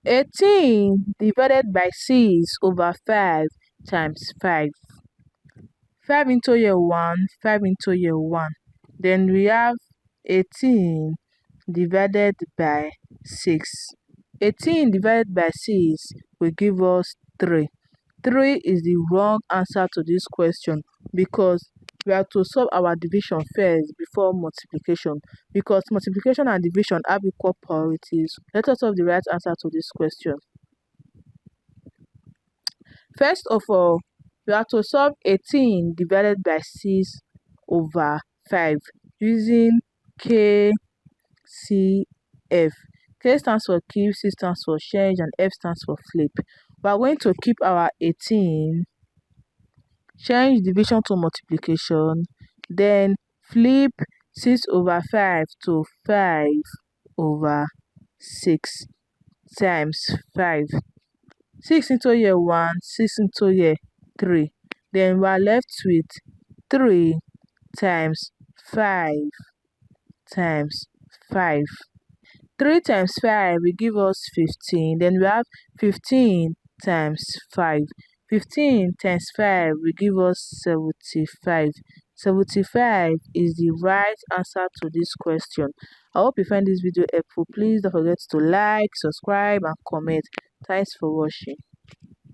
18 divided by 6 over 5 times 5. 5 into here 1, 5 into here 1. Then we have 18 divided by 6. 18 divided by 6 will give us 3. 3 is the wrong answer to this question because we have to solve our division first before multiplication, because multiplication and division have equal priorities. Let us solve the right answer to this question. First of all, we have to solve 18 divided by 6 over 5 using KCF. K stands for keep, C stands for change, and F stands for flip. We are going to keep our 18, change division to multiplication, then flip 6 over 5 to 5 over 6 times 5. 6 into here 1, 6 into here 3. Then we are left with 3 times 5 times 5. 3 times 5 will give us 15. Then we have 15 times 5. 15 times 5 will give us 75. 75 is the right answer to this question. I hope you find this video helpful. Please don't forget to like, subscribe, and comment. Thanks for watching.